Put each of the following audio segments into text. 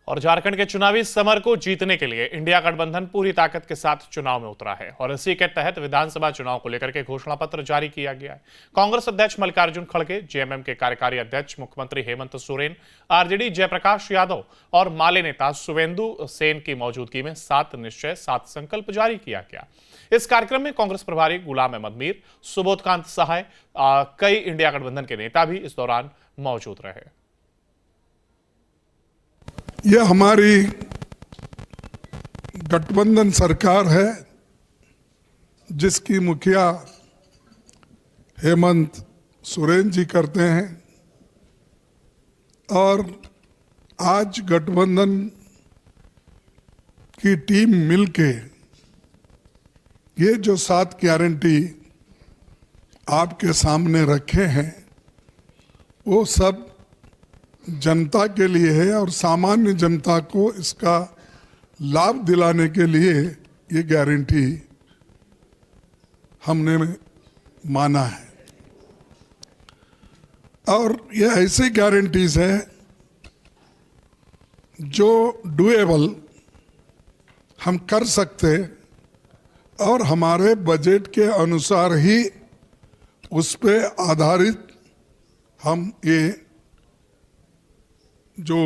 और झारखंड के चुनावी समर को जीतने के लिए इंडिया गठबंधन पूरी ताकत के साथ चुनाव में उतरा है और इसी के तहत विधानसभा चुनाव को लेकर के घोषणा पत्र जारी किया गया है। कांग्रेस अध्यक्ष मल्लिकार्जुन खड़गे, जेएमएम के कार्यकारी अध्यक्ष मुख्यमंत्री हेमंत सोरेन, आरजेडी जयप्रकाश यादव और माले नेता शुवेंदु सेन की मौजूदगी में 7 निश्चय 7 संकल्प जारी किया गया। इस कार्यक्रम में कांग्रेस प्रभारी गुलाम अहमद मीर, सुबोधकांत सहाय, कई इंडिया गठबंधन के नेता भी इस दौरान मौजूद रहे। यह हमारी गठबंधन सरकार है जिसकी मुखिया हेमंत सोरेन जी करते हैं और आज गठबंधन की टीम मिलके ये जो 7 गारंटी आपके सामने रखे हैं वो सब जनता के लिए है और सामान्य जनता को इसका लाभ दिलाने के लिए ये गारंटी हमने माना है। और ये ऐसी गारंटीज है जो डूएबल हम कर सकते और हमारे बजट के अनुसार ही उस पे आधारित हम ये जो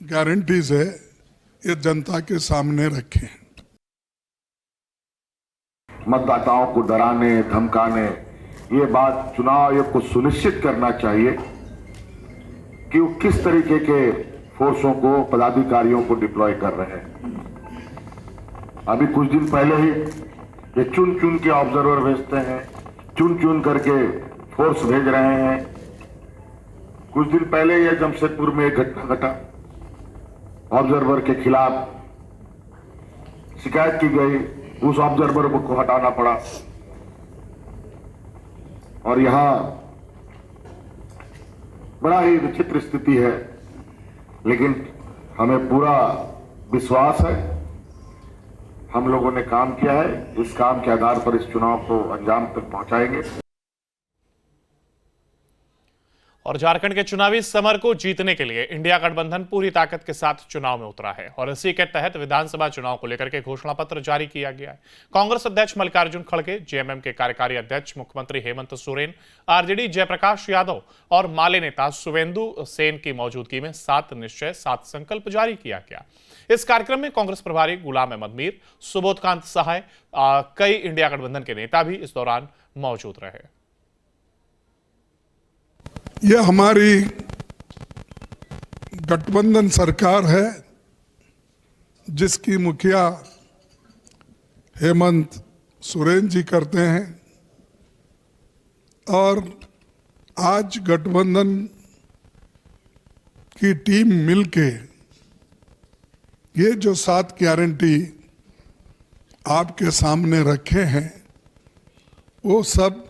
गारंटीज है ये जनता के सामने रखें। मतदाताओं को डराने धमकाने, ये बात चुनाव आयोग को सुनिश्चित करना चाहिए कि वो किस तरीके के फोर्सों को, पदाधिकारियों को डिप्लॉय कर रहे हैं। अभी कुछ दिन पहले ही ये चुन चुन के ऑब्जर्वर भेजते हैं, चुन चुन करके फोर्स भेज रहे हैं। कुछ दिन पहले यह जमशेदपुर में एक घटना घटा, ऑब्जर्वर के खिलाफ शिकायत की गई, उस ऑब्जर्वर को हटाना पड़ा। और यहां बड़ा ही विचित्र स्थिति है, लेकिन हमें पूरा विश्वास है हम लोगों ने काम किया है, इस काम के आधार पर इस चुनाव को अंजाम तक पहुंचाएंगे। और झारखंड के चुनावी समर को जीतने के लिए इंडिया गठबंधन पूरी ताकत के साथ चुनाव में उतरा है और इसी के तहत विधानसभा चुनाव को लेकर के घोषणा पत्र जारी किया गया है। कांग्रेस अध्यक्ष मल्लिकार्जुन खड़गे, जेएमएम के कार्यकारी अध्यक्ष मुख्यमंत्री हेमंत सोरेन, आरजेडी जयप्रकाश यादव और माले नेता शुवेंदु सेन की मौजूदगी में 7 निश्चय 7 संकल्प जारी किया गया। इस कार्यक्रम में कांग्रेस प्रभारी गुलाम अहमद मीर, सुबोधकांत सहाय, कई इंडिया गठबंधन के नेता भी इस दौरान मौजूद रहे। यह हमारी गठबंधन सरकार है जिसकी मुखिया हेमंत सोरेन जी करते हैं और आज गठबंधन की टीम मिलके ये जो 7 गारंटी आपके सामने रखे हैं वो सब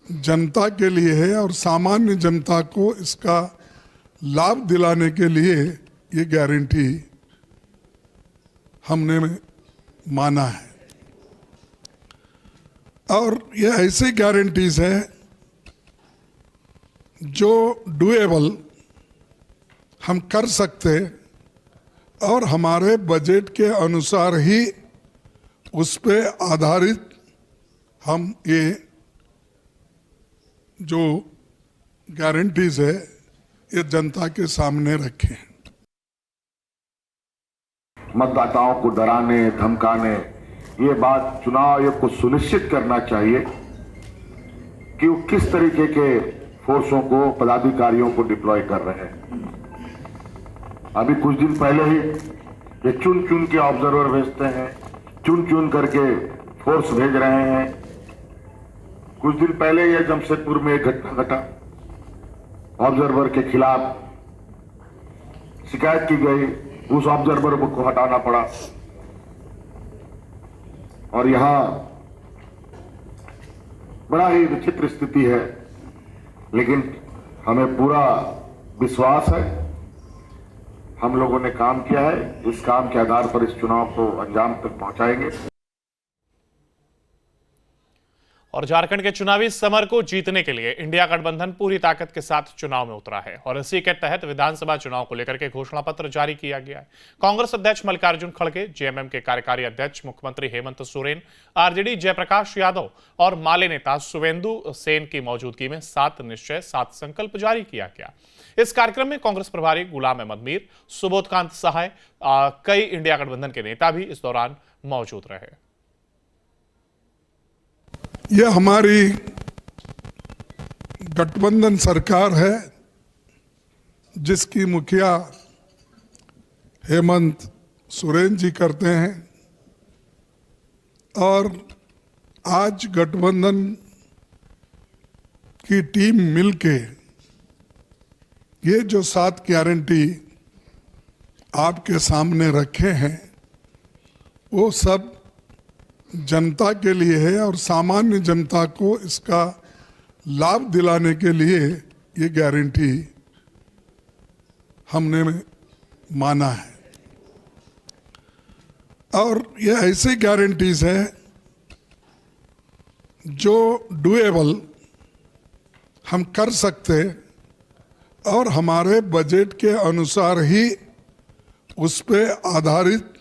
जनता के लिए है और सामान्य जनता को इसका लाभ दिलाने के लिए ये गारंटी हमने माना है। और ये ऐसी गारंटीज है जो डूएबल हम कर सकते और हमारे बजट के अनुसार ही उस पे आधारित हम ये जो गारंटीज है ये जनता के सामने रखें। मतदाताओं को डराने धमकाने, ये बात चुनाव आयोग को सुनिश्चित करना चाहिए कि वो किस तरीके के फोर्सों को, पदाधिकारियों को डिप्लॉय कर रहे हैं। अभी कुछ दिन पहले ही ये चुन चुन के ऑब्जर्वर भेजते हैं, चुन चुन करके फोर्स भेज रहे हैं। कुछ दिन पहले यह जमशेदपुर में एक घटना घटा, ऑब्जर्वर के खिलाफ शिकायत की गई, उस ऑब्जर्वर को हटाना पड़ा। और यहां बड़ा ही विचित्र स्थिति है, लेकिन हमें पूरा विश्वास है हम लोगों ने काम किया है, इस काम के आधार पर इस चुनाव को अंजाम तक पहुंचाएंगे। और झारखंड के चुनावी समर को जीतने के लिए इंडिया गठबंधन पूरी ताकत के साथ चुनाव में उतरा है और इसी के तहत विधानसभा चुनाव को लेकर के घोषणा पत्र जारी किया गया है। कांग्रेस अध्यक्ष मल्लिकार्जुन खड़गे, जेएमएम के कार्यकारी अध्यक्ष मुख्यमंत्री हेमंत सोरेन, आरजेडी जयप्रकाश यादव और माले नेता शुवेंदु सेन की मौजूदगी में 7 निश्चय 7 संकल्प जारी किया गया। इस कार्यक्रम में कांग्रेस प्रभारी गुलाम अहमद मीर, सुबोधकांत सहाय, कई इंडिया गठबंधन के नेता भी इस दौरान मौजूद रहे। यह हमारी गठबंधन सरकार है जिसकी मुखिया हेमंत सोरेन जी करते हैं और आज गठबंधन की टीम मिलके ये जो 7 गारंटी आपके सामने रखे हैं वो सब जनता के लिए है और सामान्य जनता को इसका लाभ दिलाने के लिए ये गारंटी हमने माना है। और ये ऐसे गारंटीज है जो डुएबल हम कर सकते और हमारे बजट के अनुसार ही उस पे आधारित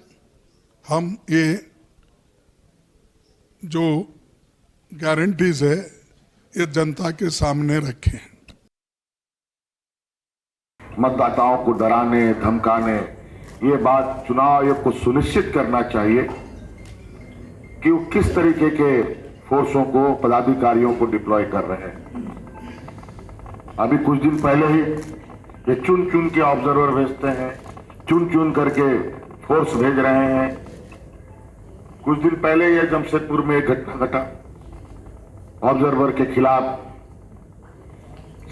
हम ये जो गारंटीज है ये जनता के सामने रखे हैं। मतदाताओं को डराने धमकाने ये बात चुनाव आयोग को सुनिश्चित करना चाहिए कि वो किस तरीके के फोर्सों को पदाधिकारियों को डिप्लॉय कर रहे हैं। अभी कुछ दिन पहले ही ये चुन चुन के ऑब्जर्वर भेजते हैं, चुन चुन करके फोर्स भेज रहे हैं। कुछ दिन पहले यह जमशेदपुर में एक घटना घटा, ऑब्जर्वर के खिलाफ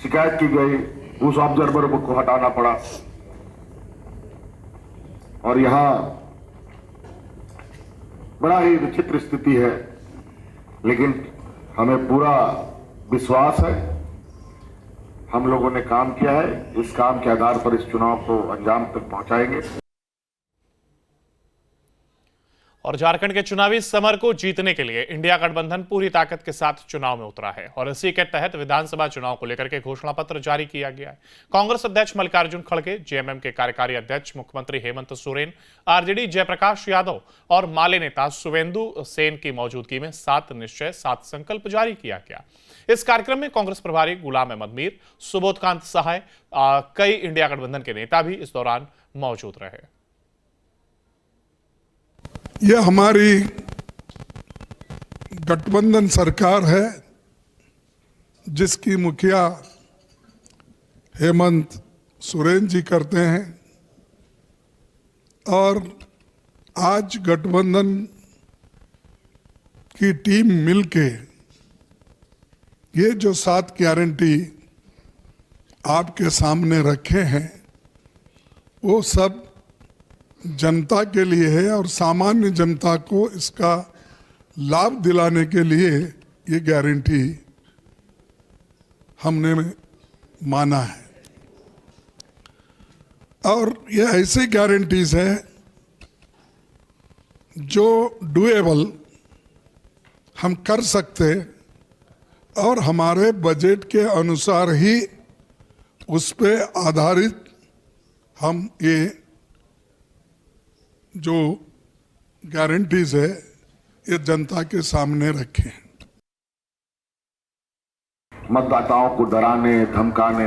शिकायत की गई, उस ऑब्जर्वर को हटाना पड़ा। और यहां बड़ा ही विचित्र स्थिति है, लेकिन हमें पूरा विश्वास है हम लोगों ने काम किया है, इस काम के आधार पर इस चुनाव को अंजाम तक पहुंचाएंगे। और झारखंड के चुनावी समर को जीतने के लिए इंडिया गठबंधन पूरी ताकत के साथ चुनाव में उतरा है और इसी के तहत विधानसभा चुनाव को लेकर के घोषणा पत्र जारी किया गया है। कांग्रेस अध्यक्ष मल्लिकार्जुन खड़गे, जेएमएम के कार्यकारी अध्यक्ष मुख्यमंत्री हेमंत सोरेन, आरजेडी जयप्रकाश यादव और माले नेता शुवेंदु सेन की मौजूदगी में 7 निश्चय 7 संकल्प जारी किया गया। इस कार्यक्रम में कांग्रेस प्रभारी गुलाम अहमद मीर, सुबोधकांत सहाय, कई इंडिया गठबंधन के नेता भी इस दौरान मौजूद रहे। यह हमारी गठबंधन सरकार है जिसकी मुखिया हेमंत सोरेन जी करते हैं और आज गठबंधन की टीम मिलके ये जो 7 गारंटी आपके सामने रखे हैं वो सब जनता के लिए है और सामान्य जनता को इसका लाभ दिलाने के लिए ये गारंटी हमने माना है। और ये ऐसे गारंटीज है जो डुएबल हम कर सकते और हमारे बजट के अनुसार ही उस पे आधारित हम ये जो गारंटीज है ये जनता के सामने रखे हैं। मतदाताओं को डराने धमकाने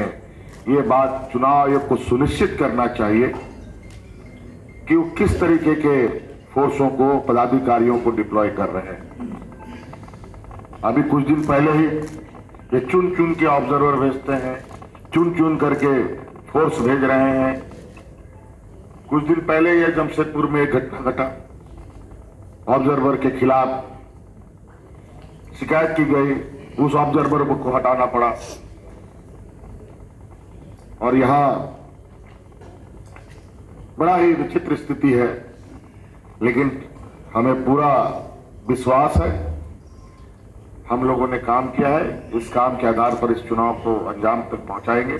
ये बात चुनाव आयोग को सुनिश्चित करना चाहिए कि वो किस तरीके के फोर्सों को पदाधिकारियों को डिप्लॉय कर रहे हैं। अभी कुछ दिन पहले ही ये चुन चुन के ऑब्जर्वर भेजते हैं, चुन चुन करके फोर्स भेज रहे हैं। कुछ दिन पहले यह जमशेदपुर में एक घटना घटा, ऑब्जर्वर के खिलाफ शिकायत की गई, उस ऑब्जर्वर को हटाना पड़ा। और यहां बड़ा ही विचित्र स्थिति है, लेकिन हमें पूरा विश्वास है हम लोगों ने काम किया है, इस काम के आधार पर इस चुनाव को अंजाम तक पहुंचाएंगे।